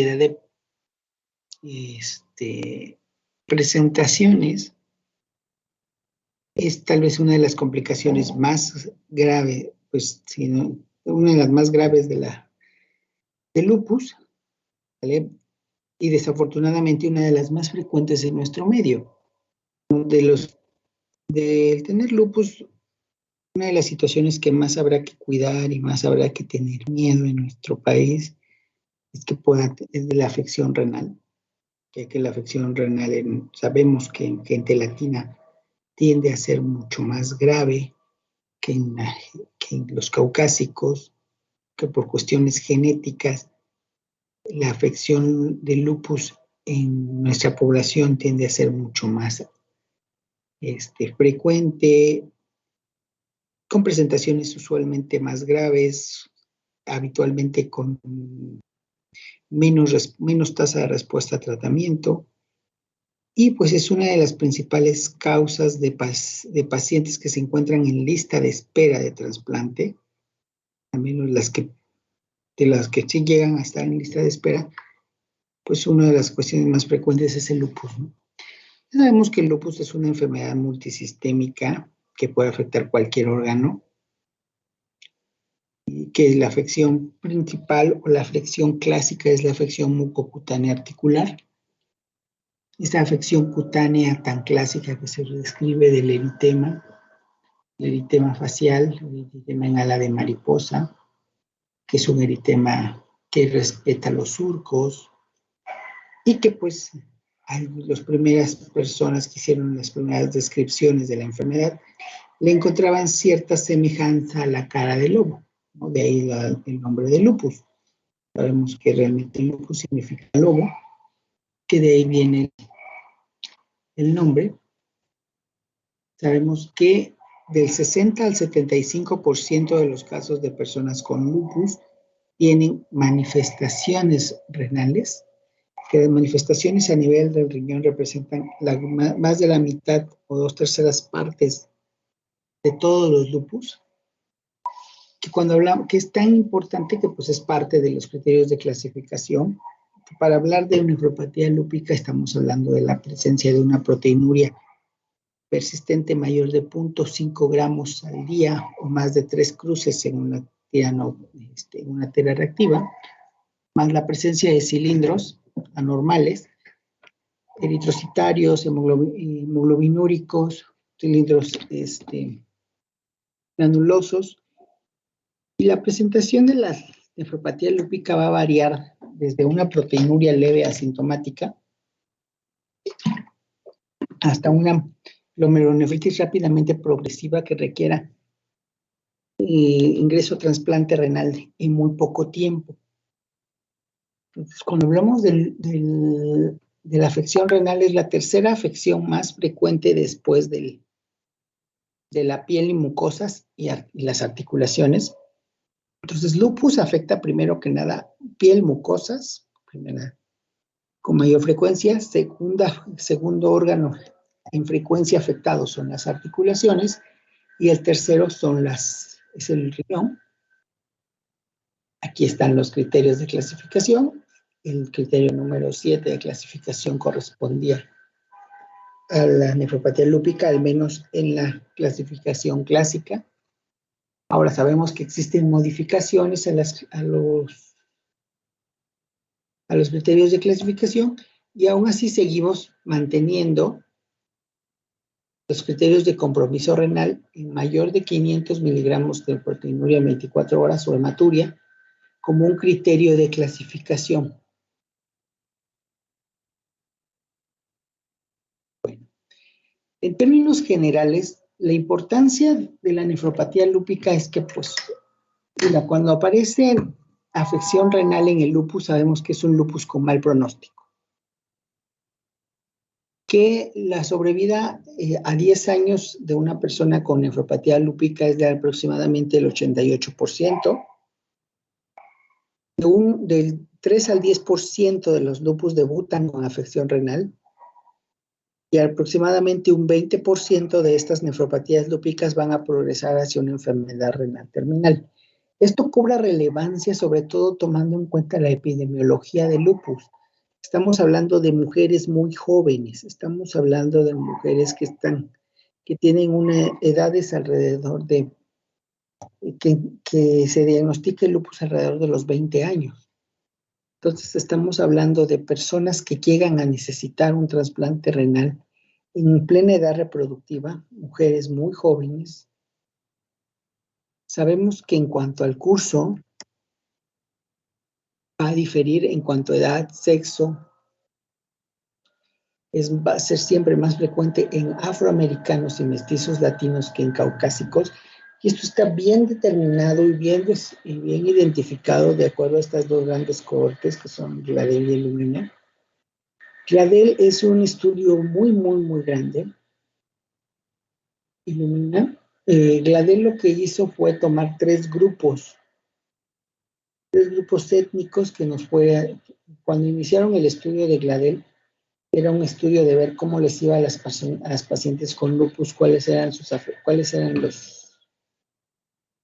de presentaciones, es tal vez una de las complicaciones más graves, pues, sino una de las más graves del lupus, ¿vale? Y desafortunadamente una de las más frecuentes en nuestro medio. Del tener lupus, una de las situaciones que más habrá que cuidar y más habrá que tener miedo en nuestro país es de la afección renal, ya que la afección renal sabemos que en gente latina tiende a ser mucho más grave que en los caucásicos, que por cuestiones genéticas la afección del lupus en nuestra población tiende a ser mucho más frecuente, con presentaciones usualmente más graves, habitualmente con menos tasa de respuesta a tratamiento, y pues es una de las principales causas de pacientes que se encuentran en lista de espera de trasplante, al menos de las que sí llegan a estar en lista de espera, pues una de las cuestiones más frecuentes es el lupus, ¿no? Sabemos que el lupus es una enfermedad multisistémica que puede afectar cualquier órgano, y que la afección principal o la afección clásica es la afección mucocutánea articular. Esta afección cutánea tan clásica que se describe del eritema, el eritema facial, el eritema en ala de mariposa, que es un eritema que respeta los surcos y que pues las primeras personas que hicieron las primeras descripciones de la enfermedad le encontraban cierta semejanza a la cara del lobo, ¿no? De ahí el nombre de lupus. Sabemos que realmente lupus significa lobo, que de ahí viene el nombre. Sabemos que del 60 al 75% de los casos de personas con lupus tienen manifestaciones renales, que las manifestaciones a nivel del riñón representan más de la mitad o 2/3 partes de todos los lupus, que cuando hablamos, que es tan importante que pues es parte de los criterios de clasificación. Para hablar de nefropatía lúpica estamos hablando de la presencia de una proteinuria persistente mayor de 0.5 gramos al día o más de 3 cruces en una tira reactiva, más la presencia de cilindros anormales, eritrocitarios, hemoglobinúricos, cilindros granulosos. Y la presentación de la nefropatía lúpica va a variar desde una proteinuria leve asintomática hasta una glomerulonefritis rápidamente progresiva que requiera ingreso a trasplante renal en muy poco tiempo. Entonces, cuando hablamos de la afección renal, es la tercera afección más frecuente después de la piel y mucosas y las articulaciones. Entonces, lupus afecta primero que nada piel, mucosas, primera, con mayor frecuencia. Segundo órgano en frecuencia afectado son las articulaciones, y el tercero es el riñón. Aquí están los criterios de clasificación. El criterio número 7 de clasificación correspondía a la nefropatía lúpica, al menos en la clasificación clásica. Ahora sabemos que existen modificaciones a los criterios de clasificación, y aún así seguimos manteniendo los criterios de compromiso renal en mayor de 500 miligramos de proteinuria en 24 horas o hematuria como un criterio de clasificación. Bueno, en términos generales, la importancia de la nefropatía lúpica es que, pues, mira, cuando aparece afección renal en el lupus, sabemos que es un lupus con mal pronóstico, que la sobrevida a 10 años de una persona con nefropatía lúpica es de aproximadamente el 88%, del 3 al 10% de los lupus debutan con afección renal, y aproximadamente un 20% de estas nefropatías lúpicas van a progresar hacia una enfermedad renal terminal. Esto cobra relevancia, sobre todo tomando en cuenta la epidemiología del lupus. Estamos hablando de mujeres muy jóvenes, estamos hablando de mujeres que tienen edades alrededor de, que se diagnostica el lupus alrededor de los 20 años. Entonces estamos hablando de personas que llegan a necesitar un trasplante renal en plena edad reproductiva, mujeres muy jóvenes. Sabemos que en cuanto al curso, va a diferir en cuanto a edad, sexo, va a ser siempre más frecuente en afroamericanos y mestizos latinos que en caucásicos. Y esto está bien determinado y bien identificado de acuerdo a estas dos grandes cohortes que son GLADEL y Illumina. GLADEL es un estudio muy grande. Illumina. GLADEL lo que hizo fue tomar tres grupos étnicos que cuando iniciaron el estudio de GLADEL, era un estudio de ver cómo les iba a las pacientes con lupus, cuáles eran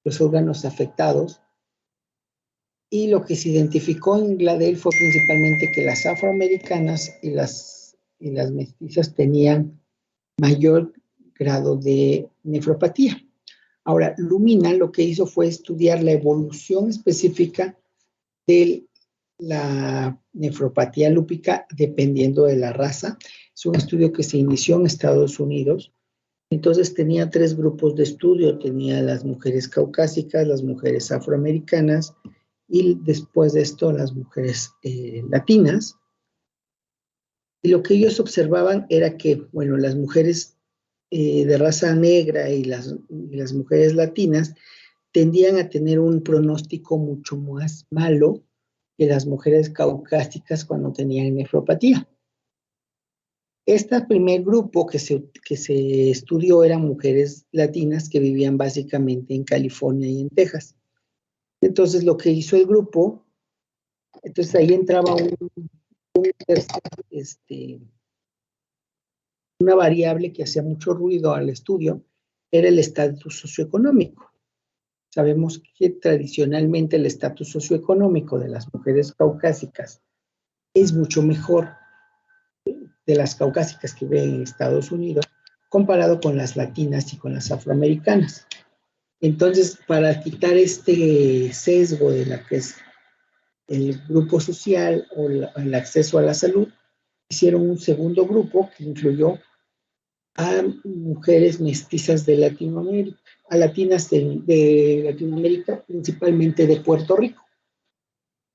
los órganos afectados. Y lo que se identificó en GLADEL fue principalmente que las afroamericanas y las mestizas tenían mayor grado de nefropatía. Ahora, Lumina lo que hizo fue estudiar la evolución específica de la nefropatía lúpica dependiendo de la raza. Es un estudio que se inició en Estados Unidos. Entonces tenía tres grupos de estudio. Tenía las mujeres caucásicas, las mujeres afroamericanas y después de esto las mujeres latinas. Y lo que ellos observaban era que, bueno, las mujeres de raza negra y las mujeres latinas tendían a tener un pronóstico mucho más malo que las mujeres caucásicas cuando tenían nefropatía. Este primer grupo que se estudió eran mujeres latinas que vivían básicamente en California y en Texas. Entonces lo que hizo el grupo, entonces ahí entraba una variable que hacía mucho ruido al estudio, era el estatus socioeconómico. Sabemos que tradicionalmente el estatus socioeconómico de las mujeres caucásicas es mucho mejor de las caucásicas que viven en Estados Unidos comparado con las latinas y con las afroamericanas. Entonces, para quitar este sesgo de la que es el grupo social o el acceso a la salud, hicieron un segundo grupo que incluyó a mujeres mestizas de Latinoamérica, a latinas de Latinoamérica, principalmente de Puerto Rico.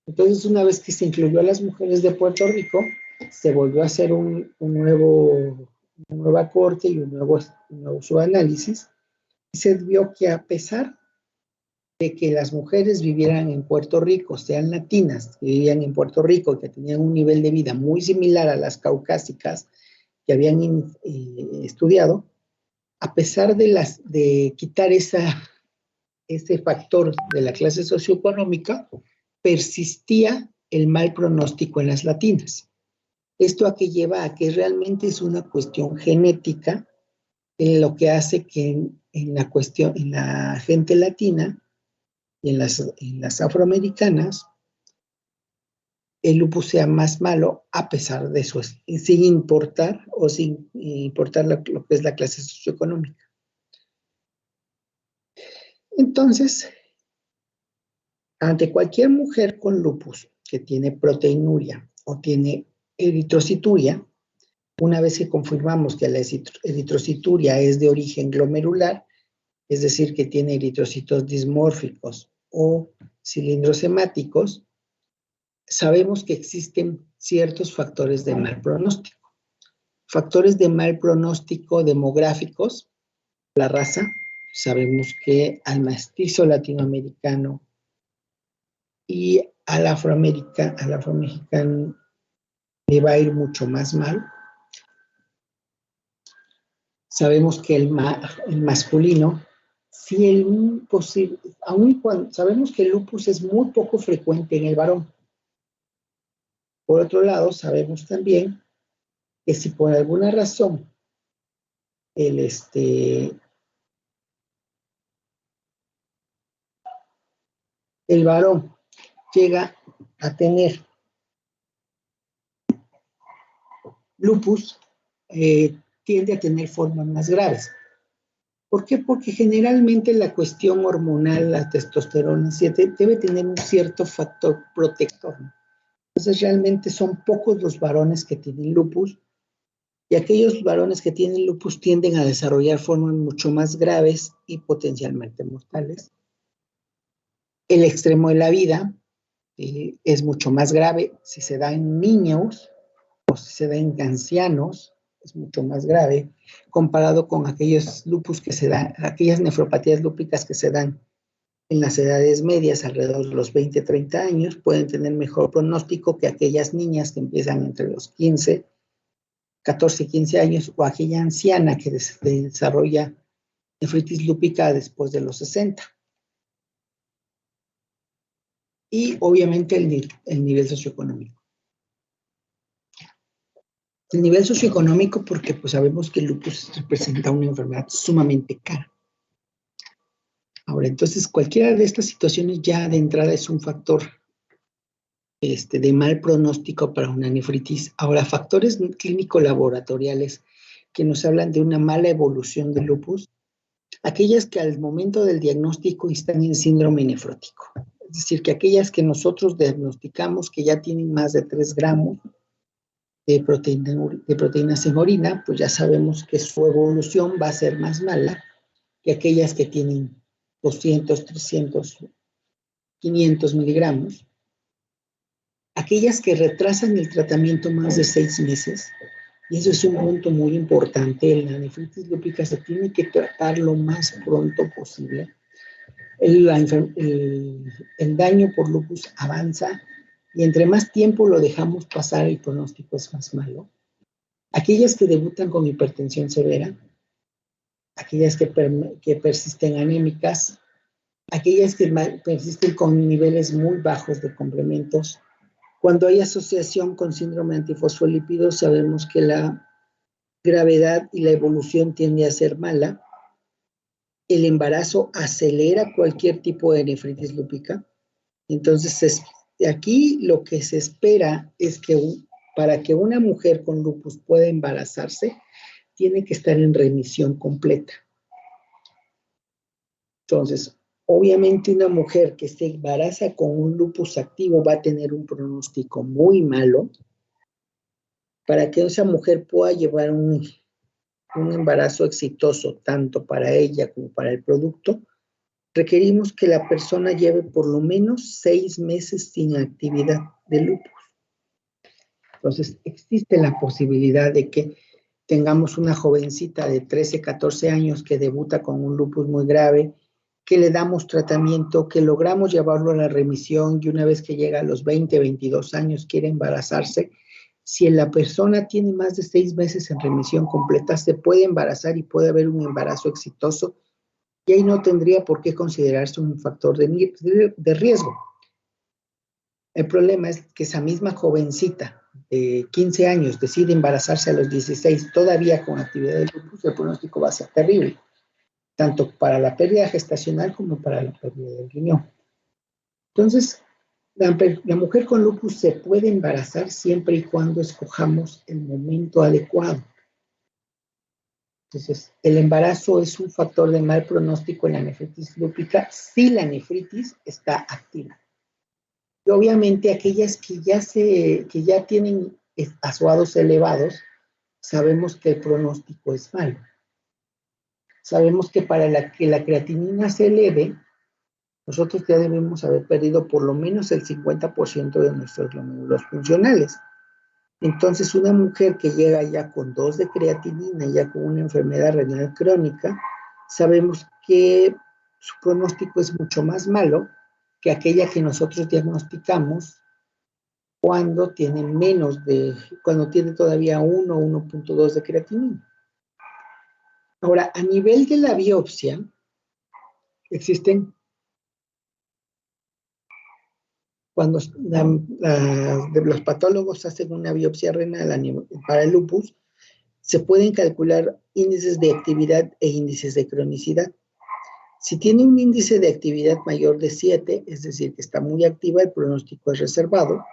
Entonces, una vez que se incluyó a las mujeres de Puerto Rico, se volvió a hacer una nueva corte y un nuevo subanálisis, y se vio que a pesar de que las mujeres vivieran en Puerto Rico, sean latinas que vivían en Puerto Rico, que tenían un nivel de vida muy similar a las caucásicas que habían estudiado, a pesar de quitar ese factor de la clase socioeconómica, persistía el mal pronóstico en las latinas. Esto a que lleva a que realmente es una cuestión genética, lo que hace que en la gente latina y en las afroamericanas, el lupus sea más malo a pesar de eso, sin importar lo que es la clase socioeconómica. Entonces, ante cualquier mujer con lupus que tiene proteinuria o tiene eritrocituria, una vez que confirmamos que la eritrocituria es de origen glomerular, es decir, que tiene eritrocitos dismórficos o cilindros hemáticos, sabemos que existen ciertos factores de mal pronóstico. Factores de mal pronóstico demográficos, la raza, sabemos que al mestizo latinoamericano y al afromexicano le va a ir mucho más mal. Sabemos que el masculino, sabemos que el lupus es muy poco frecuente en el varón. Por otro lado, sabemos también que si por alguna razón el varón llega a tener lupus, tiende a tener formas más graves. ¿Por qué? Porque generalmente la cuestión hormonal, la testosterona, debe tener un cierto factor protector. Entonces realmente son pocos los varones que tienen lupus, y aquellos varones que tienen lupus tienden a desarrollar formas mucho más graves y potencialmente mortales. El extremo de la vida es mucho más grave si se da en niños o si se da en ancianos, es mucho más grave comparado con aquellos lupus que se dan, aquellas nefropatías lúpicas que se dan en las edades medias, alrededor de los 20, 30 años, pueden tener mejor pronóstico que aquellas niñas que empiezan entre los 15, 14 y 15 años, o aquella anciana que desarrolla nefritis lúpica después de los 60. Y obviamente el nivel socioeconómico. El nivel socioeconómico porque pues sabemos que el lupus representa una enfermedad sumamente cara. Ahora, entonces cualquiera de estas situaciones ya de entrada es un factor de mal pronóstico para una nefritis. Ahora, factores clínico-laboratoriales que nos hablan de una mala evolución del lupus, aquellas que al momento del diagnóstico están en síndrome nefrótico. Es decir, que aquellas que nosotros diagnosticamos que ya tienen más de 3 gramos de proteínas en orina, pues ya sabemos que su evolución va a ser más mala que aquellas que tienen 200, 300, 500 miligramos. Aquellas que retrasan el tratamiento más de 6 meses, y eso es un punto muy importante, la nefritis lúpica se tiene que tratar lo más pronto posible. El daño por lupus avanza y entre más tiempo lo dejamos pasar, el pronóstico es más malo. Aquellas que debutan con hipertensión severa, aquellas que persisten anémicas, aquellas que persisten con niveles muy bajos de complementos. Cuando hay asociación con síndrome antifosfolípido, sabemos que la gravedad y la evolución tiende a ser mala. El embarazo acelera cualquier tipo de nefritis lúpica. Entonces, aquí lo que se espera es que para que una mujer con lupus pueda embarazarse, tiene que estar en remisión completa. Entonces, obviamente una mujer que se embaraza con un lupus activo va a tener un pronóstico muy malo. Para que esa mujer pueda llevar un embarazo exitoso, tanto para ella como para el producto, requerimos que la persona lleve por lo menos 6 meses sin actividad de lupus. Entonces, existe la posibilidad de que tengamos una jovencita de 13, 14 años que debuta con un lupus muy grave, que le damos tratamiento, que logramos llevarlo a la remisión y una vez que llega a los 20, 22 años quiere embarazarse. Si la persona tiene más de 6 meses en remisión completa, se puede embarazar y puede haber un embarazo exitoso y ahí no tendría por qué considerarse un factor de riesgo. El problema es que esa misma jovencita de 15 años decide embarazarse a los 16, todavía con actividad de lupus, el pronóstico va a ser terrible, tanto para la pérdida gestacional como para la pérdida del riñón. Entonces, la mujer con lupus se puede embarazar siempre y cuando escojamos el momento adecuado. Entonces, el embarazo es un factor de mal pronóstico en la nefritis lúpica si la nefritis está activa. Y obviamente aquellas que ya tienen azuados elevados, sabemos que el pronóstico es malo. Sabemos que para que la creatinina se eleve, nosotros ya debemos haber perdido por lo menos el 50% de nuestros glóbulos funcionales. Entonces, una mujer que llega ya con 2 de creatinina, ya con una enfermedad renal crónica, sabemos que su pronóstico es mucho más malo que aquella que nosotros diagnosticamos cuando tiene cuando tiene todavía 1 o 1.2 de creatinina. Ahora, a nivel de la biopsia, existen, cuando los patólogos hacen una biopsia renal para el lupus, se pueden calcular índices de actividad e índices de cronicidad. Si tiene un índice de actividad mayor de 7, es decir, que está muy activa, el pronóstico es reservado.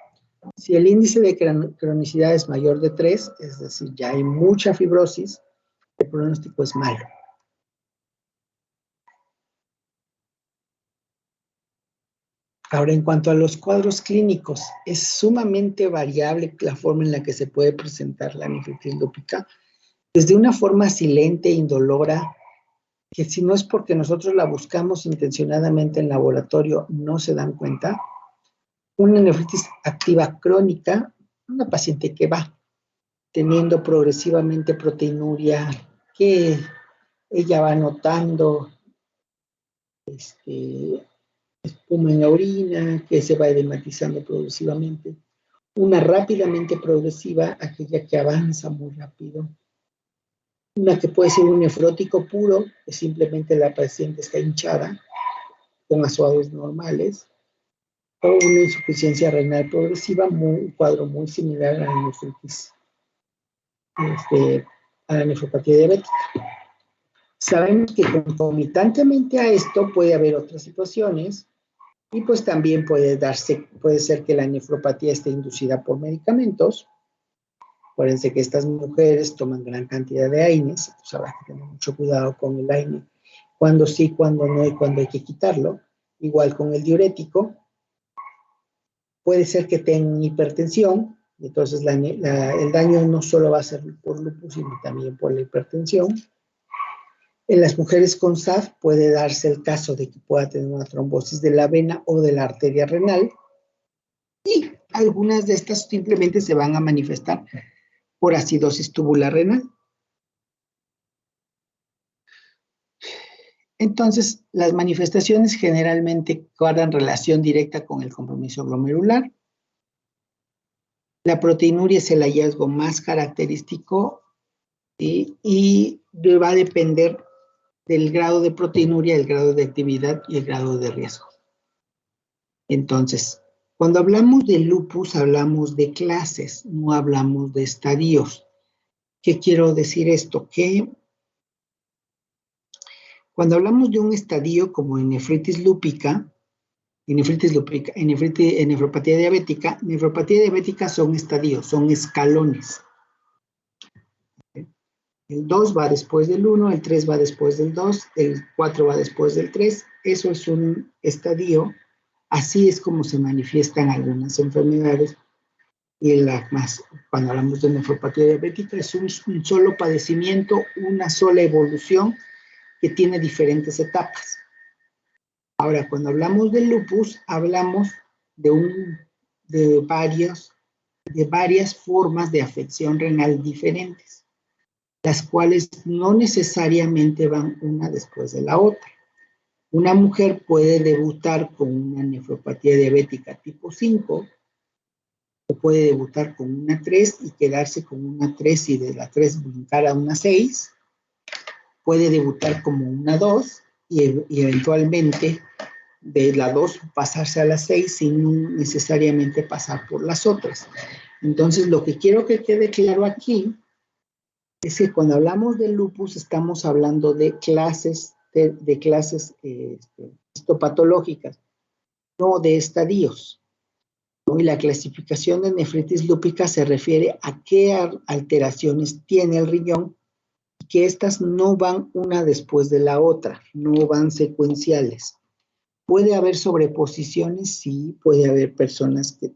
Si el índice de cronicidad es mayor de 3, es decir, ya hay mucha fibrosis, el pronóstico es malo. Ahora, en cuanto a los cuadros clínicos, es sumamente variable la forma en la que se puede presentar la nefritis lúpica, desde una forma silente e indolora, que si no es porque nosotros la buscamos intencionadamente en laboratorio, no se dan cuenta. Una nefritis activa crónica, una paciente que va teniendo progresivamente proteinuria, que ella va notando espuma en la orina, que se va edematizando progresivamente. Una rápidamente progresiva, aquella que avanza muy rápido. Una que puede ser un nefrótico puro, que simplemente la paciente está hinchada, con azuados normales, o una insuficiencia renal progresiva, un cuadro muy similar a la nefritis, a la nefropatía diabética. Sabemos que concomitantemente a esto puede haber otras situaciones, y pues también puede ser que la nefropatía esté inducida por medicamentos. Acuérdense que estas mujeres toman gran cantidad de AINES, pues habrá que tener mucho cuidado con el AINE, cuando sí, cuando no y cuando hay que quitarlo. Igual con el diurético, puede ser que tengan hipertensión, entonces el daño no solo va a ser por lupus, sino también por la hipertensión. En las mujeres con SAF puede darse el caso de que pueda tener una trombosis de la vena o de la arteria renal, y algunas de estas simplemente se van a manifestar por acidosis tubular renal. Entonces, las manifestaciones generalmente guardan relación directa con el compromiso glomerular. La proteinuria es el hallazgo más característico y va a depender del grado de proteinuria, el grado de actividad y el grado de riesgo. Entonces, cuando hablamos de lupus, hablamos de clases, no hablamos de estadios. ¿Qué quiero decir esto? Que cuando hablamos de un estadio como en nefritis lúpica, en nefropatía diabética son estadios, son escalones. El 2 va después del 1, el 3 va después del 2, el 4 va después del 3. Eso es un estadio. Así es como se manifiestan algunas enfermedades. Y cuando hablamos de nefropatía diabética, es un solo padecimiento, una sola evolución que tiene diferentes etapas. Ahora, cuando hablamos del lupus, hablamos de varias formas de afección renal diferentes, las cuales no necesariamente van una después de la otra. Una mujer puede debutar con una nefropatía diabética tipo 5, o puede debutar con una 3 y quedarse con una 3 y de la 3 brincar a una 6. Puede debutar como una 2 y eventualmente de la 2 pasarse a la 6 sin necesariamente pasar por las otras. Entonces, lo que quiero que quede claro aquí es que cuando hablamos de lupus estamos hablando de clases histopatológicas, no de estadios. Y la clasificación de nefritis lúpica se refiere a qué alteraciones tiene el riñón, y que estas no van una después de la otra, no van secuenciales. ¿Puede haber sobreposiciones? Sí, puede haber personas que...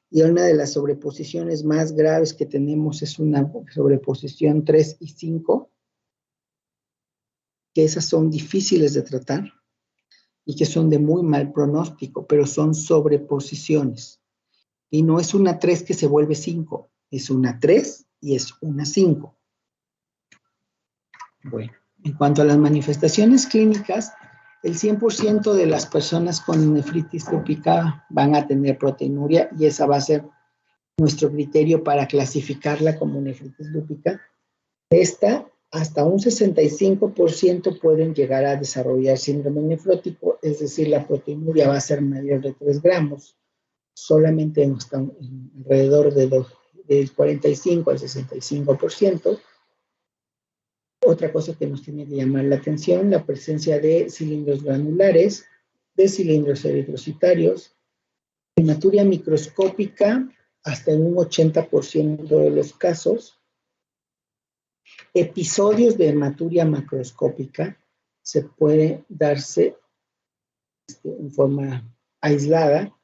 Y una de las sobreposiciones más graves que tenemos es una sobreposición 3 y 5, que esas son difíciles de tratar y que son de muy mal pronóstico, pero son sobreposiciones. Y no es una 3 que se vuelve 5, es una 3 y es una 5. Bueno, en cuanto a las manifestaciones clínicas, el 100% de las personas con nefritis lúpica van a tener proteinuria y esa va a ser nuestro criterio para clasificarla como nefritis lúpica. Esta, hasta un 65% pueden llegar a desarrollar síndrome nefrótico, es decir, la proteinuria va a ser mayor de 3 gramos, solamente alrededor del 45 al 65%. Otra cosa que nos tiene que llamar la atención, la presencia de cilindros granulares, de cilindros eritrocitarios, hematuria microscópica hasta en un 80% de los casos, episodios de hematuria macroscópica se puede darse en forma aislada.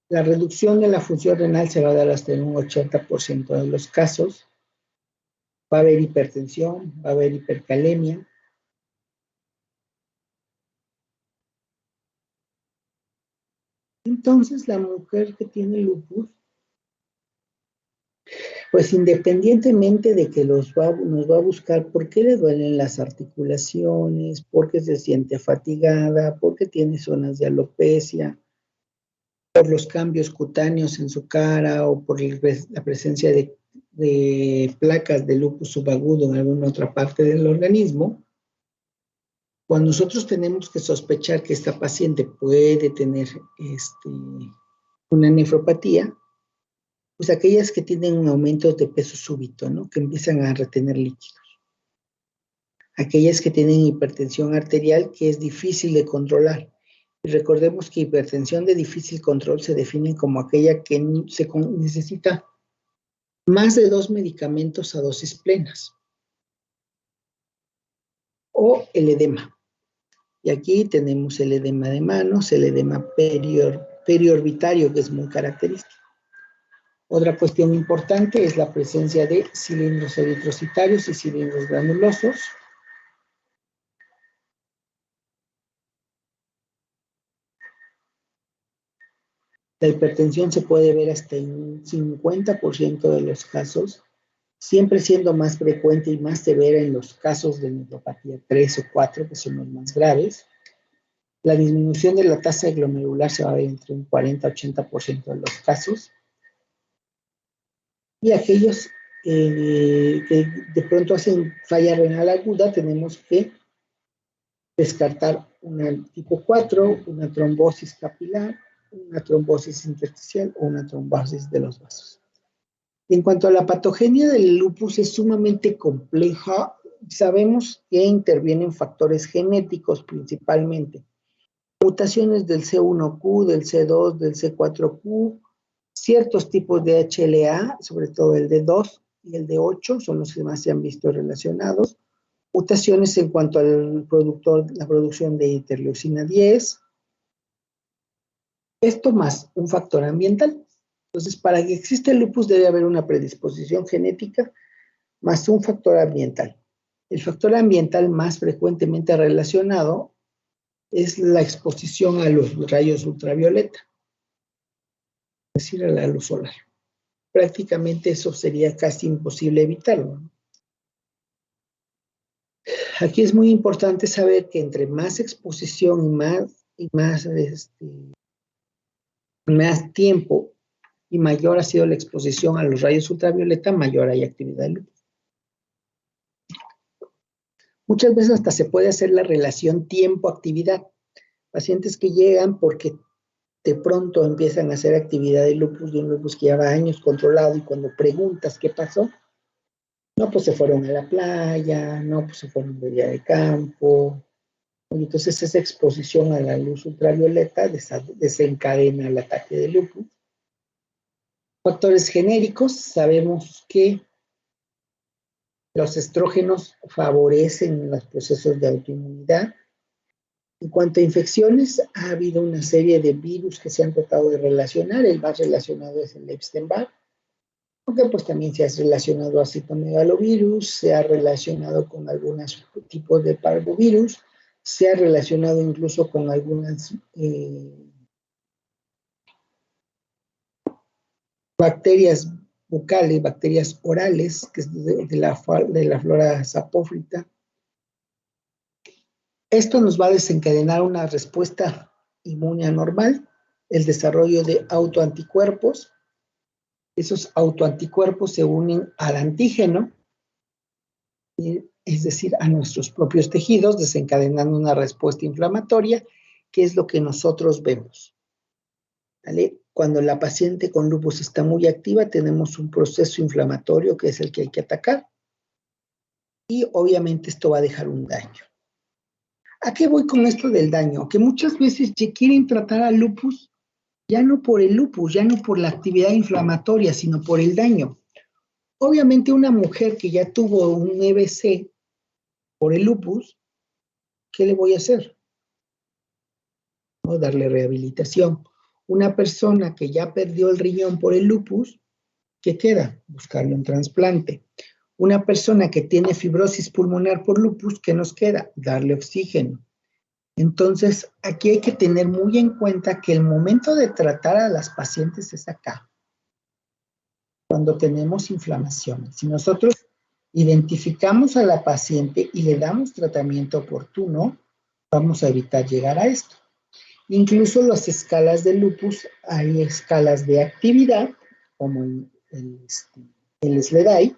La reducción de la función renal se va a dar hasta en un 80% de los casos. Va a haber hipertensión, va a haber hipercalemia. Entonces, la mujer que tiene lupus, pues independientemente de que nos va a buscar por qué le duelen las articulaciones, por qué se siente fatigada, por qué tiene zonas de alopecia, por los cambios cutáneos en su cara o por la presencia de placas de lupus subagudo en alguna otra parte del organismo, cuando nosotros tenemos que sospechar que esta paciente puede tener una nefropatía, pues aquellas que tienen un aumento de peso súbito, ¿no? Que empiezan a retener líquidos. Aquellas que tienen hipertensión arterial que es difícil de controlar. Y recordemos que hipertensión de difícil control se define como aquella que necesita más de 2 medicamentos a dosis plenas. O el edema. Y aquí tenemos el edema de manos, el edema periorbitario, que es muy característico. Otra cuestión importante es la presencia de cilindros eritrocitarios y cilindros granulosos. La hipertensión se puede ver hasta en un 50% de los casos, siempre siendo más frecuente y más severa en los casos de nefropatía 3 o 4, que son los más graves. La disminución de la tasa glomerular se va a ver entre un 40 a 80% de los casos. Y aquellos que de pronto hacen falla renal aguda, tenemos que descartar una tipo 4, una trombosis capilar, una trombosis intersticial o una trombosis de los vasos. En cuanto a la patogenia del lupus, es sumamente compleja. Sabemos que intervienen factores genéticos principalmente. Mutaciones del C1Q, del C2, del C4Q, ciertos tipos de HLA, sobre todo el D2 y el D8, son los que más se han visto relacionados. Mutaciones en cuanto al la producción de interleucina 10. Esto más un factor ambiental. Entonces, para que exista el lupus debe haber una predisposición genética más un factor ambiental. El factor ambiental más frecuentemente relacionado es la exposición a los rayos ultravioleta, es decir, a la luz solar. Prácticamente eso sería casi imposible evitarlo. Aquí es muy importante saber que entre más exposición y más tiempo y mayor ha sido la exposición a los rayos ultravioleta, mayor hay actividad de lupus. Muchas veces hasta se puede hacer la relación tiempo-actividad. Pacientes que llegan porque de pronto empiezan a hacer actividad de lupus, de un lupus que lleva años controlado, y cuando preguntas qué pasó, no, pues se fueron a la playa, no, pues se fueron de día de campo. Y entonces esa exposición a la luz ultravioleta desencadena el ataque de lupus. Factores genéricos, sabemos que los estrógenos favorecen los procesos de autoinmunidad. En cuanto a infecciones, ha habido una serie de virus que se han tratado de relacionar. El más relacionado es el Epstein-Barr, aunque pues también se ha relacionado a citomegalovirus, se ha relacionado con algunos tipos de parvovirus, se ha relacionado incluso con algunas bacterias bucales, bacterias orales, que es de la flora sapófita. Esto nos va a desencadenar una respuesta inmune anormal, el desarrollo de autoanticuerpos. Esos autoanticuerpos se unen al antígeno, es decir, a nuestros propios tejidos, desencadenando una respuesta inflamatoria, que es lo que nosotros vemos. ¿Vale? Cuando la paciente con lupus está muy activa, tenemos un proceso inflamatorio que es el que hay que atacar. y obviamente esto va a dejar un daño. ¿A qué voy con esto del daño? Que muchas veces se quieren tratar al lupus ya no por el lupus, ya no por la actividad inflamatoria, sino por el daño. Obviamente una mujer que ya tuvo un EBC por el lupus, ¿qué le voy a hacer? ¿No? Darle rehabilitación. Una persona que ya perdió el riñón por el lupus, ¿qué queda? Buscarle un trasplante. Una persona que tiene fibrosis pulmonar por lupus, ¿qué nos queda? Darle oxígeno. Entonces, aquí hay que tener muy en cuenta que el momento de tratar a las pacientes es acá, cuando tenemos inflamación. Si nosotros identificamos a la paciente y le damos tratamiento oportuno, vamos a evitar llegar a esto. Incluso las escalas de lupus, hay escalas de actividad, como el SLEDAI,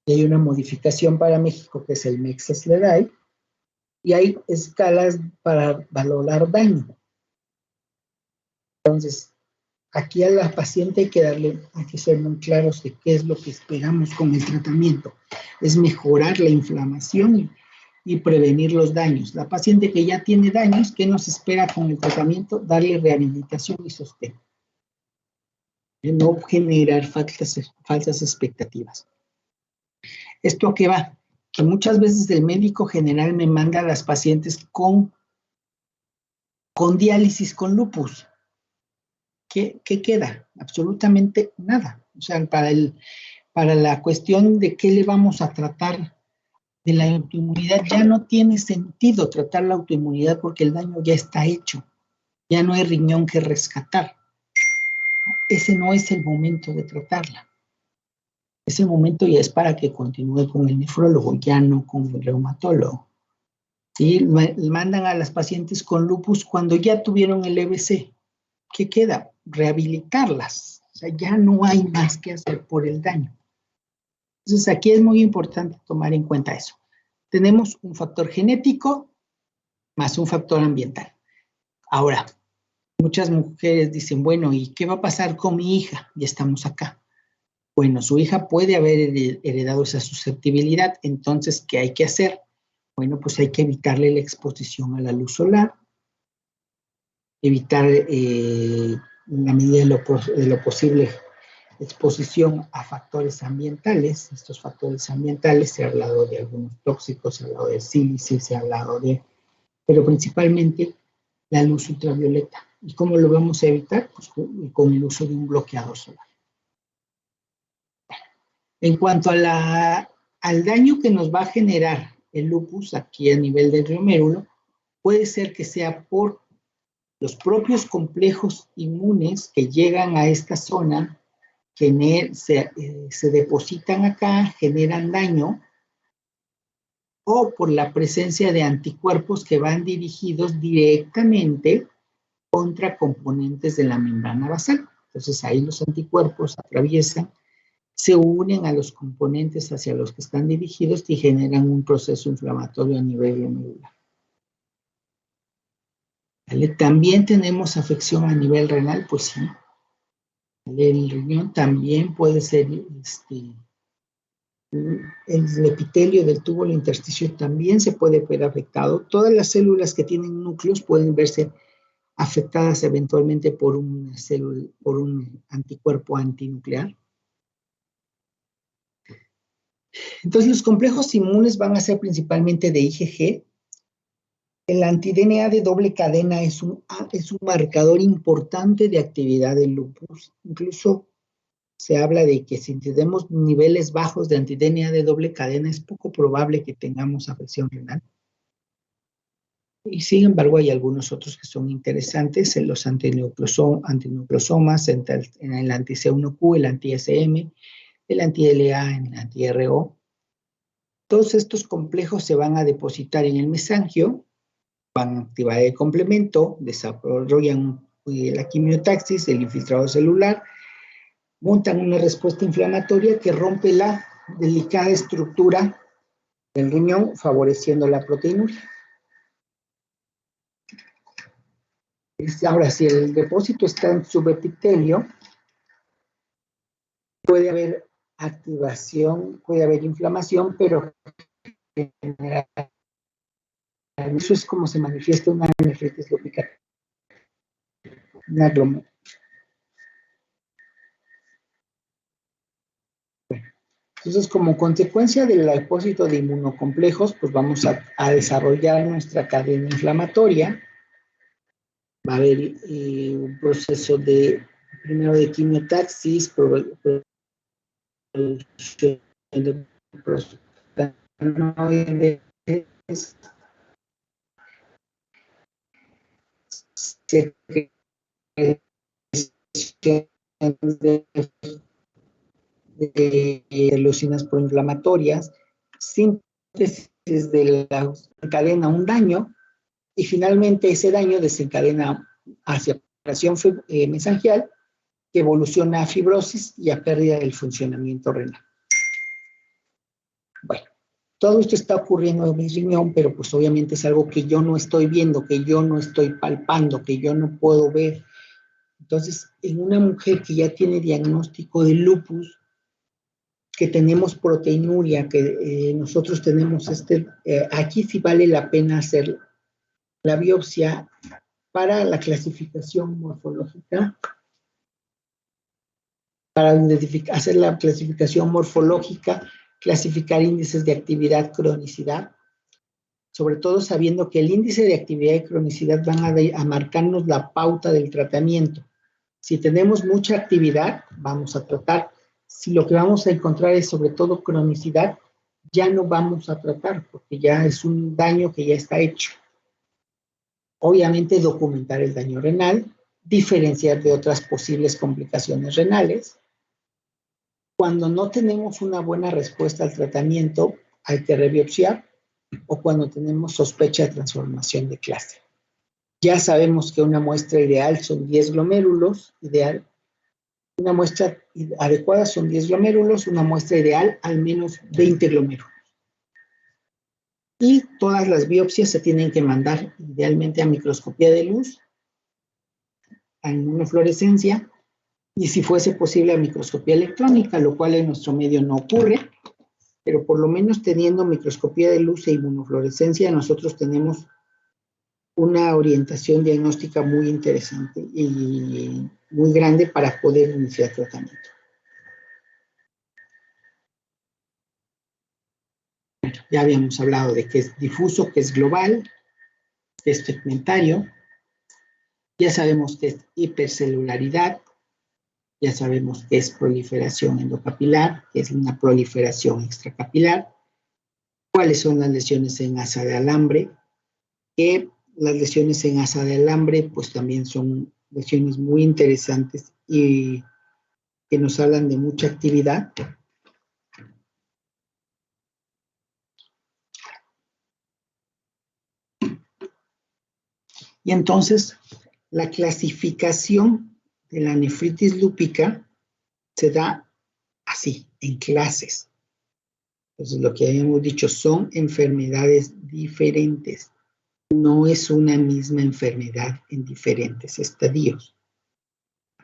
y hay una modificación para México que es el MEX-SLEDAI, y hay escalas para valorar daño. Entonces, aquí a la paciente hay que ser muy claros de qué es lo que esperamos con el tratamiento. Es mejorar la inflamación y prevenir los daños. La paciente que ya tiene daños, ¿qué nos espera con el tratamiento? Darle rehabilitación y sostén. No generar falsas expectativas. ¿Esto a qué va? Que muchas veces el médico general me manda a las pacientes con diálisis con lupus. ¿Qué queda? Absolutamente nada. O sea, para la cuestión de qué le vamos a tratar de la autoinmunidad, ya no tiene sentido tratar la autoinmunidad porque el daño ya está hecho. Ya no hay riñón que rescatar. Ese no es el momento de tratarla. Ese momento ya es para que continúe con el nefrólogo, ya no con el reumatólogo. ¿Sí? Mandan a las pacientes con lupus cuando ya tuvieron el EBC. ¿Qué queda? Rehabilitarlas. O sea, ya no hay más que hacer por el daño. Entonces, aquí es muy importante tomar en cuenta eso. Tenemos un factor genético más un factor ambiental. Ahora, muchas mujeres dicen, bueno, ¿y qué va a pasar con mi hija? Ya estamos acá. Bueno, su hija puede haber heredado esa susceptibilidad, entonces, ¿qué hay que hacer? Bueno, pues hay que evitarle la exposición a la luz solar, evitar en la medida de lo posible exposición a factores ambientales. Estos factores ambientales, se ha hablado de algunos tóxicos, se ha hablado de sílice, se ha hablado pero principalmente la luz ultravioleta. ¿Y cómo lo vamos a evitar? Pues con el uso de un bloqueador solar. En cuanto al daño que nos va a generar el lupus aquí a nivel del glomérulo, puede ser que sea por los propios complejos inmunes que llegan a esta zona, se depositan acá, generan daño, o por la presencia de anticuerpos que van dirigidos directamente contra componentes de la membrana basal. Entonces ahí los anticuerpos atraviesan, se unen a los componentes hacia los que están dirigidos y generan un proceso inflamatorio a nivel glomerular. ¿Vale? También tenemos afección a nivel renal, pues sí. ¿Vale? El riñón también puede ser, el epitelio del túbulo intersticio también se puede ver afectado. Todas las células que tienen núcleos pueden verse afectadas eventualmente por un anticuerpo antinuclear. Entonces, los complejos inmunes van a ser principalmente de IgG. El anti-DNA de doble cadena es un marcador importante de actividad del lupus. Incluso se habla de que si tenemos niveles bajos de anti-DNA de doble cadena, es poco probable que tengamos afección renal. Y sin embargo, hay algunos otros que son interesantes, en los antinucleosomas, en el anti-C1Q, el anti-SM, el anti-LA, el anti-RO. Todos estos complejos se van a depositar en el mesangio, van a activar el complemento, desarrollan la quimiotaxis, el infiltrado celular, montan una respuesta inflamatoria que rompe la delicada estructura del riñón, favoreciendo la proteinuria. Ahora, si el depósito está en subepitelio, puede haber activación, puede haber inflamación, pero eso es como se manifiesta una nefritis lúpica. Entonces, como consecuencia del depósito de inmunocomplejos, pues vamos a desarrollar nuestra cadena inflamatoria. Va a haber un proceso primero de quimiotaxis, de prostanoides, de leucinas proinflamatorias, síntesis de la cadena un daño, y finalmente ese daño desencadena hacia presión mesangial, que evoluciona a fibrosis y a pérdida del funcionamiento renal. Bueno, todo esto está ocurriendo en mi riñón, pero pues obviamente es algo que yo no estoy viendo, que yo no estoy palpando, que yo no puedo ver. Entonces, en una mujer que ya tiene diagnóstico de lupus, que tenemos proteinuria, que nosotros tenemos aquí sí vale la pena hacer la biopsia para la clasificación morfológica, para hacer la clasificación morfológica, clasificar índices de actividad, cronicidad, sobre todo sabiendo que el índice de actividad y cronicidad van a marcarnos la pauta del tratamiento. Si tenemos mucha actividad, vamos a tratar. Si lo que vamos a encontrar es sobre todo cronicidad, ya no vamos a tratar, porque ya es un daño que ya está hecho. Obviamente documentar el daño renal, diferenciar de otras posibles complicaciones renales. Cuando no tenemos una buena respuesta al tratamiento, hay que rebiopsiar, o cuando tenemos sospecha de transformación de clase. Ya sabemos que una muestra ideal son 10 glomérulos, una muestra adecuada son 10 glomérulos, una muestra ideal al menos 20 glomérulos. Y todas las biopsias se tienen que mandar idealmente a microscopía de luz, a inmunofluorescencia, y si fuese posible a microscopía electrónica, lo cual en nuestro medio no ocurre, pero por lo menos teniendo microscopía de luz e inmunofluorescencia, nosotros tenemos una orientación diagnóstica muy interesante y muy grande para poder iniciar tratamiento. Ya habíamos hablado de que es difuso, que es global, que es segmentario. Ya sabemos que es hipercelularidad. Ya sabemos que es proliferación endocapilar, que es una proliferación extracapilar. ¿Cuáles son las lesiones en asa de alambre? Que las lesiones en asa de alambre, pues también son lesiones muy interesantes y que nos hablan de mucha actividad. Y entonces, la clasificación de la nefritis lúpica se da así, en clases. Entonces, lo que habíamos dicho son enfermedades diferentes. No es una misma enfermedad en diferentes estadios.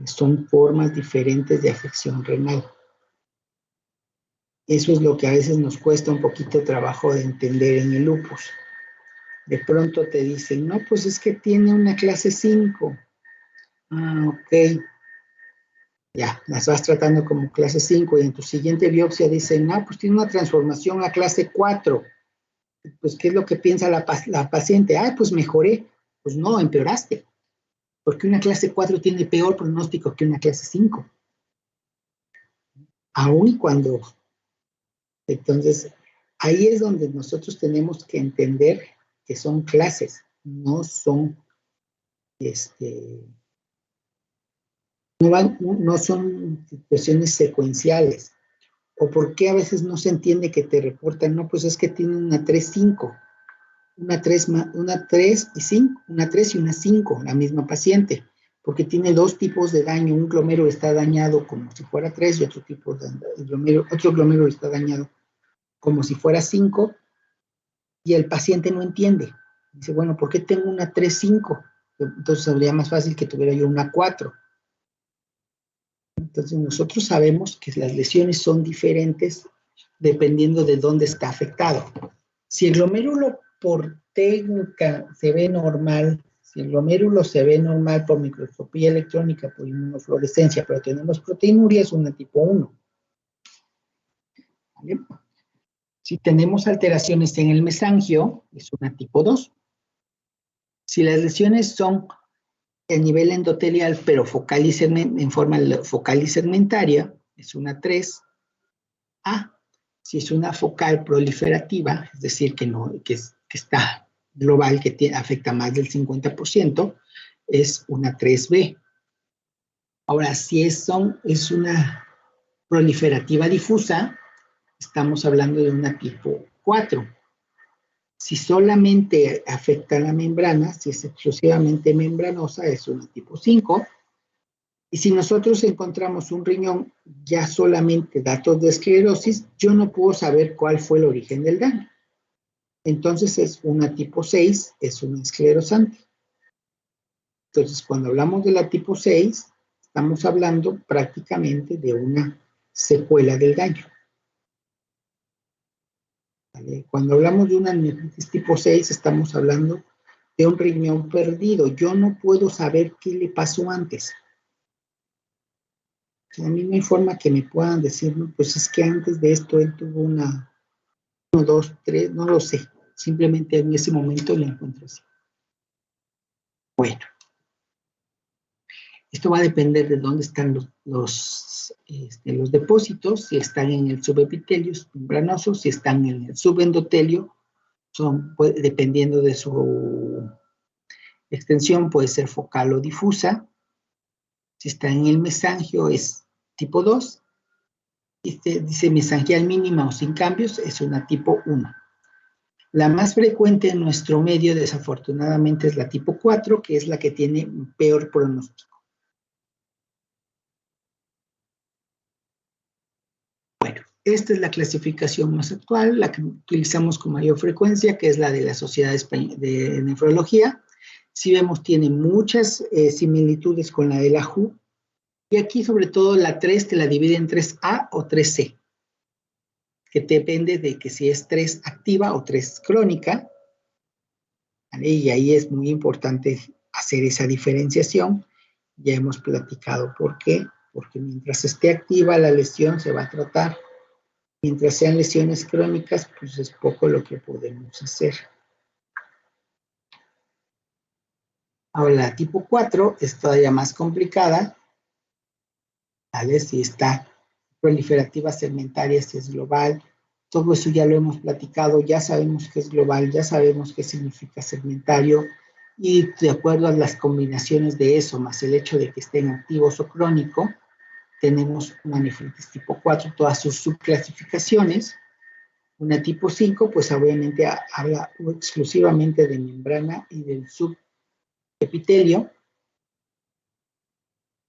Son formas diferentes de afección renal. Eso es lo que a veces nos cuesta un poquito trabajo de entender en el lupus. De pronto te dicen, no, pues es que tiene una clase 5. Ah, ok. Ya, las vas tratando como clase 5 y en tu siguiente biopsia dicen, no, pues tiene una transformación a clase 4. Pues, ¿qué es lo que piensa la paciente? Ah, pues mejoré. Pues no, empeoraste. Porque una clase 4 tiene peor pronóstico que una clase 5. Aún y cuando. Entonces, ahí es donde nosotros tenemos que entender que son clases, no son, no son situaciones secuenciales. O por qué a veces no se entiende que te reportan, no, pues es que tiene una 3-5, una 3 y 5, una 3 y una 5, la misma paciente, porque tiene dos tipos de daño. Un glomérulo está dañado como si fuera 3 y otro glomérulo está dañado como si fuera 5, y el paciente no entiende. Dice, bueno, ¿por qué tengo una 3-5? Entonces sería más fácil que tuviera yo una 4. Entonces, nosotros sabemos que las lesiones son diferentes dependiendo de dónde está afectado. Si el glomérulo por técnica se ve normal, si el glomérulo se ve normal por microscopía electrónica, por inmunofluorescencia, pero tenemos proteinuria, es una tipo 1. ¿Vale? Si tenemos alteraciones en el mesangio, es una tipo 2. Si las lesiones son a nivel endotelial, pero focal y en forma focal y segmentaria, es una 3A. Si es una focal proliferativa, es decir, que está global, que afecta más del 50%, es una 3B. Ahora, si es una proliferativa difusa, estamos hablando de una tipo 4. Si solamente afecta la membrana, si es exclusivamente membranosa, es una tipo 5. Y si nosotros encontramos un riñón ya solamente datos de esclerosis, yo no puedo saber cuál fue el origen del daño. Entonces es una tipo 6, es una esclerosante. Entonces, cuando hablamos de la tipo 6, estamos hablando prácticamente de una secuela del daño. ¿Vale? Cuando hablamos de una nefritis tipo 6, estamos hablando de un riñón perdido. Yo no puedo saber qué le pasó antes. A mí no hay forma que me puedan decir, no, pues es que antes de esto él tuvo una, 1, 2, 3, no lo sé. Simplemente en ese momento lo encuentro así. Bueno. Esto va a depender de dónde están los depósitos, si están en el subepitelio membranoso, si están en el subendotelio, dependiendo de su extensión, puede ser focal o difusa. Si está en el mesangio es tipo 2. Dice mesangial mínima o sin cambios, es una tipo 1. La más frecuente en nuestro medio, desafortunadamente, es la tipo 4, que es la que tiene peor pronóstico. Bueno, esta es la clasificación más actual, la que utilizamos con mayor frecuencia, que es la de la Sociedad de Nefrología. Si vemos, tiene muchas similitudes con la de la WHO. Y aquí, sobre todo, la 3 te la divide en 3A o 3C, que depende de que si es 3 activa o 3 crónica. ¿Vale? Y ahí es muy importante hacer esa diferenciación. Ya hemos platicado por qué. Porque mientras esté activa la lesión se va a tratar. Mientras sean lesiones crónicas, pues es poco lo que podemos hacer. Ahora, la tipo 4 es todavía más complicada. ¿Vale? Si está proliferativa segmentaria, si es global. Todo eso ya lo hemos platicado, ya sabemos que es global, ya sabemos qué significa segmentario. Y de acuerdo a las combinaciones de eso, más el hecho de que estén activos o crónico, tenemos una nefritis tipo 4, todas sus subclasificaciones. Una tipo 5, pues obviamente habla exclusivamente de membrana y del subepitelio.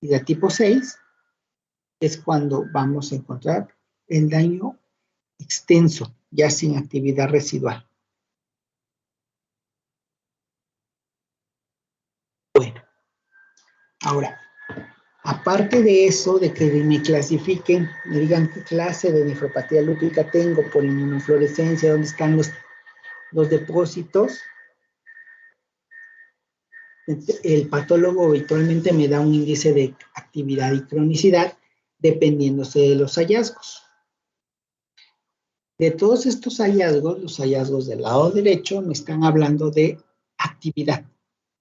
Y la tipo 6 es cuando vamos a encontrar el daño extenso, ya sin actividad residual. Bueno, ahora, aparte de eso, de que me clasifiquen, me digan qué clase de nefropatía lúpica tengo por inmunofluorescencia, dónde están los depósitos, el patólogo habitualmente me da un índice de actividad y cronicidad dependiéndose de los hallazgos. De todos estos hallazgos, los hallazgos del lado derecho me están hablando de actividad,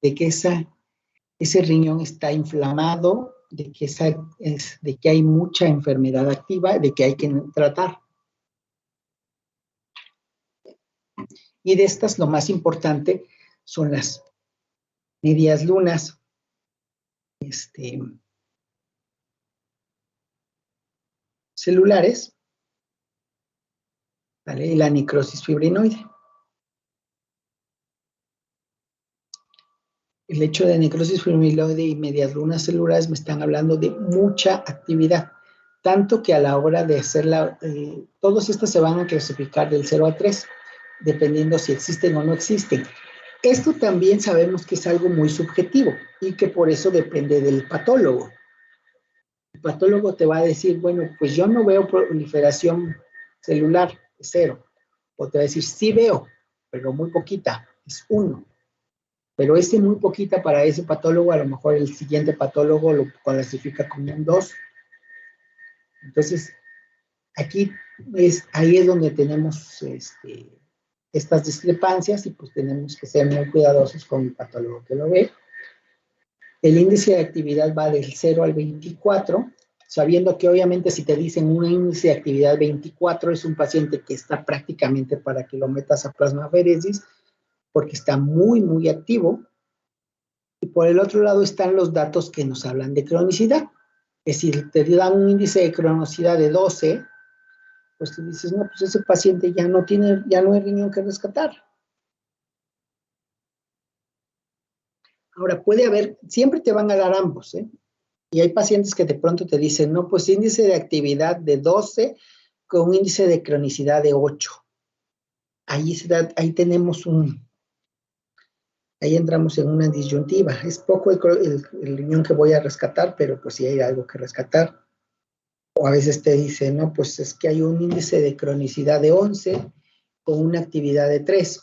de que ese riñón está inflamado, de que hay mucha enfermedad activa, de que hay que tratar. Y de estas, lo más importante son las medias lunas, celulares, ¿vale? Y la necrosis fibrinoide. El hecho de necrosis fibrinoide y medias lunas celulares me están hablando de mucha actividad, tanto que a la hora de hacerla, todas estas se van a clasificar del 0 a 3, dependiendo si existen o no existen. Esto también sabemos que es algo muy subjetivo y que por eso depende del patólogo. El patólogo te va a decir, bueno, pues yo no veo proliferación celular, es 0. O te va a decir, sí veo, pero muy poquita, es 1. Pero ese muy poquita para ese patólogo, a lo mejor el siguiente patólogo lo clasifica como un 2. Entonces, aquí ahí es donde tenemos estas discrepancias y pues tenemos que ser muy cuidadosos con el patólogo que lo ve. El índice de actividad va del 0 al 24, sabiendo que obviamente si te dicen un índice de actividad 24 es un paciente que está prácticamente para que lo metas a plasmaferesis porque está muy, muy activo. Y por el otro lado están los datos que nos hablan de cronicidad. Es decir, te dan un índice de cronicidad de 12, pues tú dices, no, pues ese paciente ya no hay riñón que rescatar. Ahora, puede haber, siempre te van a dar ambos, ¿eh? Y hay pacientes que de pronto te dicen, no, pues índice de actividad de 12 con un índice de cronicidad de 8. Ahí tenemos ahí entramos en una disyuntiva. Es poco el riñón que voy a rescatar, pero pues sí hay algo que rescatar. O a veces te dicen, no, pues es que hay un índice de cronicidad de 11 con una actividad de 3.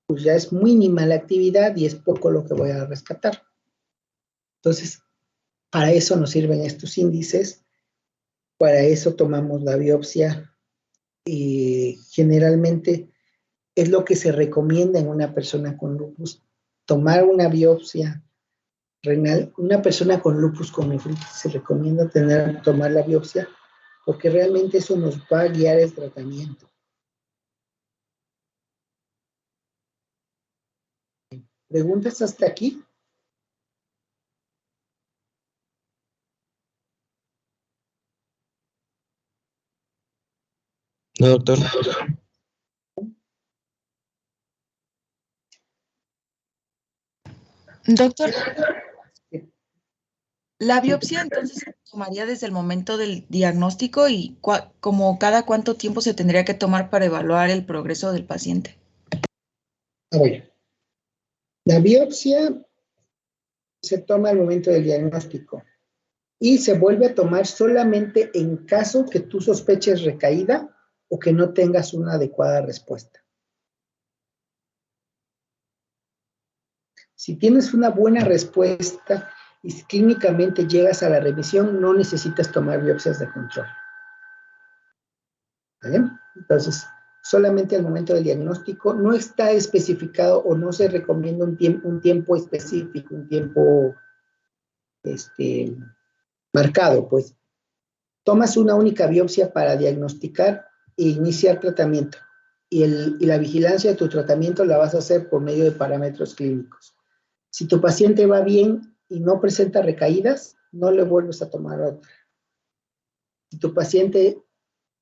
Pues ya es mínima la actividad y es poco lo que voy a rescatar. Entonces, para eso nos sirven estos índices, para eso tomamos la biopsia y generalmente es lo que se recomienda en una persona con lupus, tomar una biopsia renal. Una persona con lupus con nefritis se recomienda tomar la biopsia porque realmente eso nos va a guiar el tratamiento. ¿Preguntas hasta aquí? No, doctor. Doctor, la biopsia entonces se tomaría desde el momento del diagnóstico y como cada cuánto tiempo se tendría que tomar para evaluar el progreso del paciente. Bueno, la biopsia se toma al momento del diagnóstico y se vuelve a tomar solamente en caso que tú sospeches recaída o que no tengas una adecuada respuesta. Si tienes una buena respuesta y si clínicamente llegas a la remisión, no necesitas tomar biopsias de control. ¿Vale? Entonces, solamente al momento del diagnóstico no está especificado o no se recomienda un tiempo específico, un tiempo marcado, pues. Tomas una única biopsia para diagnosticar e iniciar tratamiento. Y la vigilancia de tu tratamiento la vas a hacer por medio de parámetros clínicos. Si tu paciente va bien y no presenta recaídas, no le vuelves a tomar otra. Si tu paciente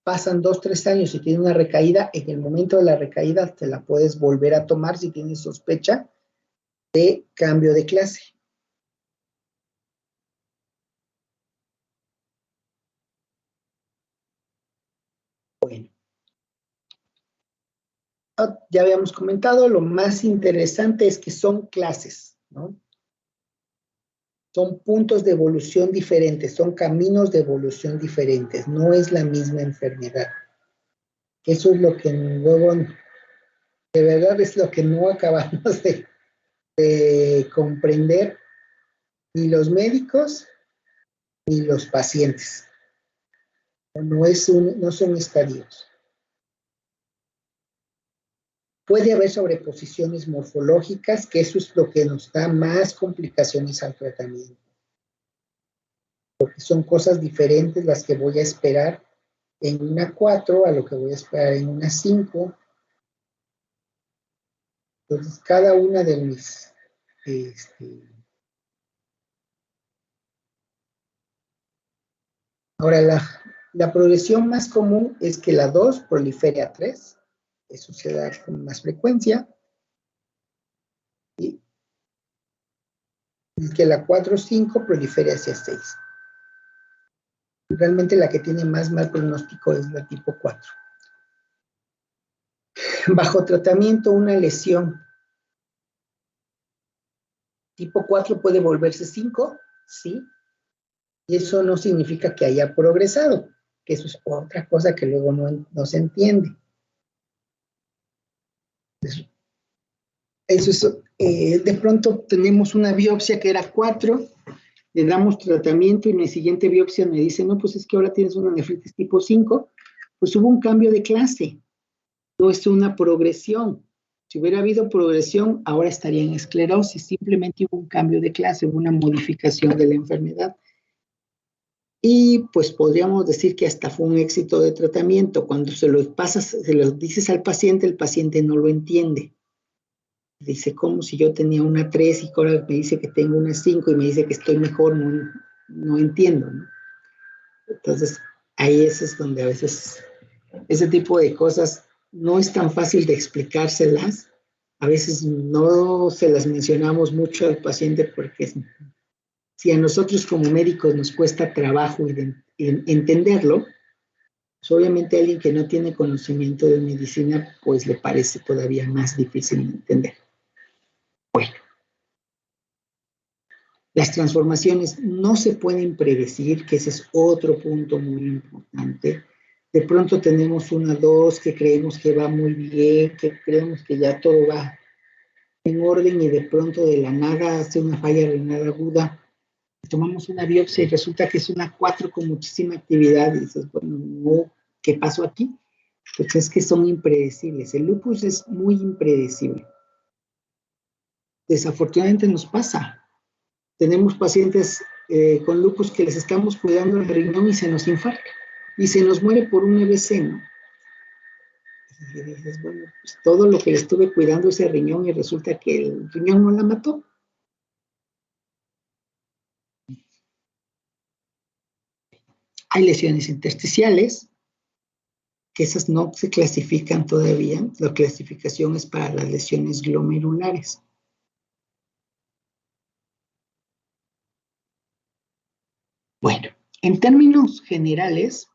pasan 2, 3 años y tiene una recaída, en el momento de la recaída te la puedes volver a tomar si tienes sospecha de cambio de clase. Bueno. Ya habíamos comentado, lo más interesante es que son clases, ¿no? Son puntos de evolución diferentes, son caminos de evolución diferentes, no es la misma enfermedad. Eso es lo que luego, de verdad es lo que no acabamos de comprender ni los médicos ni los pacientes. No son estadios. Puede haber sobreposiciones morfológicas, que eso es lo que nos da más complicaciones al tratamiento. Porque son cosas diferentes las que voy a esperar en una 4 a lo que voy a esperar en una 5. Entonces, cada una de mis... Ahora, la progresión más común es que la 2 prolifere a 3. Eso se da con más frecuencia. Y que la 4 o 5 prolifere hacia 6. Realmente la que tiene más mal pronóstico es la tipo 4. Bajo tratamiento, una lesión tipo 4 puede volverse 5, ¿sí? Y eso no significa que haya progresado, que eso es otra cosa que luego no se entiende. Eso es, de pronto tenemos una biopsia que era 4, le damos tratamiento y en la siguiente biopsia me dice, no, pues es que ahora tienes una nefritis tipo 5, pues hubo un cambio de clase, no es una progresión. Si hubiera habido progresión, ahora estaría en esclerosis, simplemente hubo un cambio de clase, hubo una modificación de la enfermedad. Y pues podríamos decir que hasta fue un éxito de tratamiento. Cuando se lo dices al paciente, el paciente no lo entiende. Dice, como si yo tenía una 3 y ahora me dice que tengo una 5 y me dice que estoy mejor, no entiendo, ¿no? Entonces, ahí es donde a veces ese tipo de cosas no es tan fácil de explicárselas. A veces no se las mencionamos mucho al paciente porque si a nosotros como médicos nos cuesta trabajo entenderlo, pues obviamente a alguien que no tiene conocimiento de medicina, pues le parece todavía más difícil de entender. Bueno, las transformaciones no se pueden predecir, que ese es otro punto muy importante. De pronto tenemos una 2 que creemos que va muy bien, que creemos que ya todo va en orden y de pronto de la nada hace una falla renal aguda. Tomamos una biopsia y resulta que es una 4 con muchísima actividad y dices, bueno, no, ¿qué pasó aquí? Pues es que son impredecibles. El lupus es muy impredecible. Desafortunadamente nos pasa. Tenemos pacientes con lupus que les estamos cuidando el riñón y se nos infarta y se nos muere por un EBC, ¿no? Y dices, bueno, pues todo lo que le estuve cuidando ese riñón y resulta que el riñón no la mató. Hay lesiones intersticiales, que esas no se clasifican todavía. La clasificación es para las lesiones glomerulares. Bueno, en términos generales,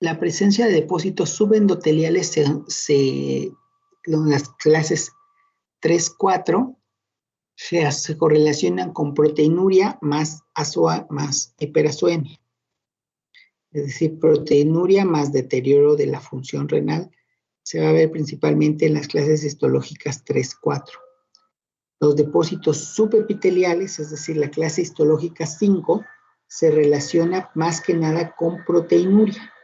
la presencia de depósitos subendoteliales en las clases 3, 4 se correlacionan con proteinuria más hiperazoemia. Es decir, proteinuria más deterioro de la función renal se va a ver principalmente en las clases histológicas 3, 4. Los depósitos subepiteliales, es decir, la clase histológica 5, se relaciona más que nada con proteinuria,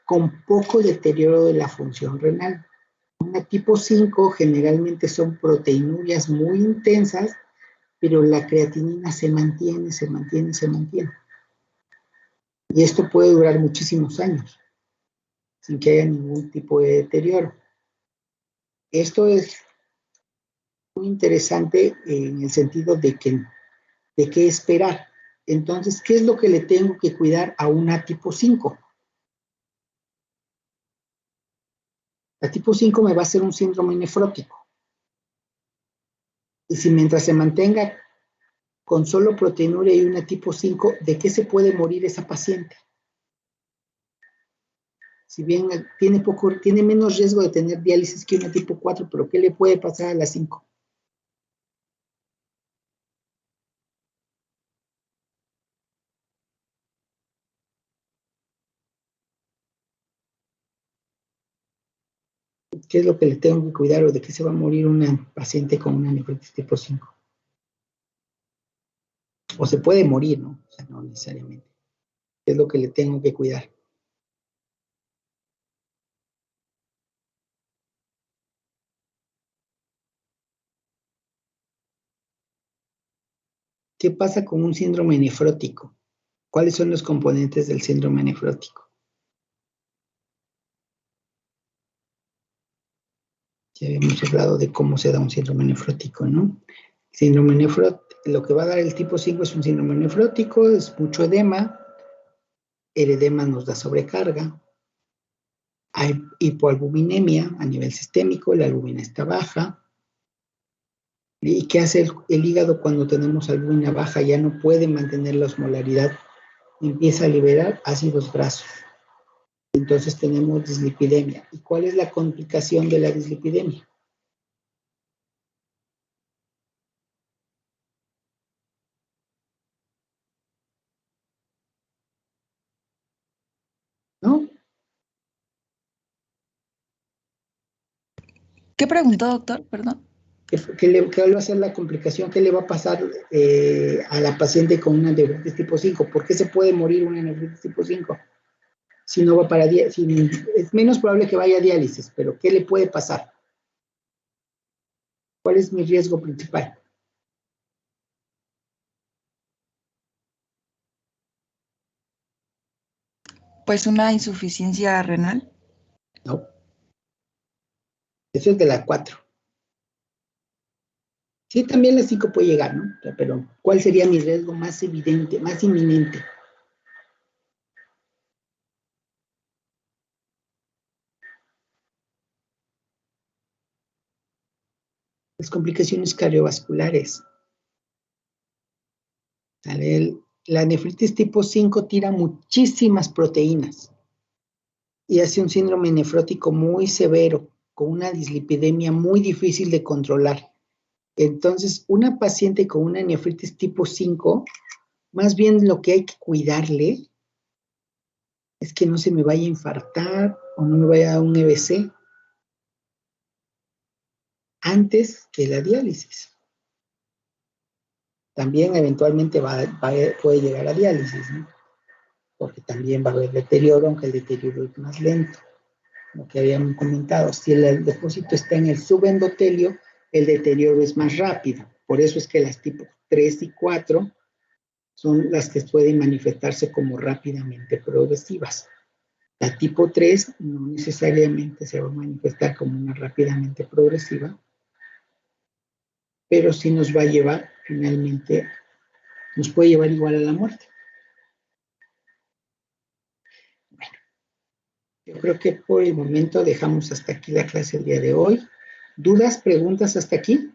con poco deterioro de la función renal. Una tipo 5 generalmente son proteinurias muy intensas, pero la creatinina se mantiene. Y esto puede durar muchísimos años, sin que haya ningún tipo de deterioro. Esto es muy interesante en el sentido de qué esperar. Entonces, ¿qué es lo que le tengo que cuidar a una tipo 5? La tipo 5 me va a hacer un síndrome nefrótico. Y si mientras se mantenga con solo proteinuria y una tipo 5, ¿de qué se puede morir esa paciente? Si bien tiene menos riesgo de tener diálisis que una tipo 4, pero ¿qué le puede pasar a la 5? ¿Qué es lo que le tengo que cuidar o de qué se va a morir una paciente con una nefritis tipo 5? O se puede morir, ¿no? O sea, no necesariamente. ¿Qué es lo que le tengo que cuidar? ¿Qué pasa con un síndrome nefrótico? ¿Cuáles son los componentes del síndrome nefrótico? Ya habíamos hablado de cómo se da un síndrome nefrótico, ¿no? Síndrome nefrótico, lo que va a dar el tipo 5 es un síndrome nefrótico, es mucho edema, el edema nos da sobrecarga, hay hipoalbuminemia a nivel sistémico, la albumina está baja. ¿Y qué hace el hígado cuando tenemos albumina baja? Ya no puede mantener la osmolaridad, empieza a liberar ácidos grasos. Entonces tenemos dislipidemia. ¿Y cuál es la complicación de la dislipidemia? ¿Qué preguntó, doctor? Perdón. ¿Qué va a ser la complicación? ¿Qué le va a pasar a la paciente con una nefritis tipo 5? ¿Por qué se puede morir una nefritis tipo 5? Si no va para diálisis, es menos probable que vaya a diálisis, pero ¿qué le puede pasar? ¿Cuál es mi riesgo principal? Pues una insuficiencia renal. No. Eso es de la 4. Sí, también la 5 puede llegar, ¿no? O sea, pero ¿cuál sería mi riesgo más evidente, más inminente? Las complicaciones cardiovasculares. La nefritis tipo 5 tira muchísimas proteínas y hace un síndrome nefrótico muy severo, con una dislipidemia muy difícil de controlar. Entonces, una paciente con una nefritis tipo 5, más bien lo que hay que cuidarle es que no se me vaya a infartar o no me vaya a dar un EBC antes que la diálisis. También eventualmente puede llegar a diálisis, ¿no? Porque también va a haber deterioro, aunque el deterioro es más lento. Lo que habíamos comentado, si el depósito está en el subendotelio, el deterioro es más rápido. Por eso es que las tipos 3 y 4 son las que pueden manifestarse como rápidamente progresivas. La tipo 3 no necesariamente se va a manifestar como una rápidamente progresiva, pero sí nos va a llevar finalmente, nos puede llevar igual a la muerte. Bueno, yo creo que por el momento dejamos hasta aquí la clase del día de hoy. ¿Dudas, preguntas hasta aquí?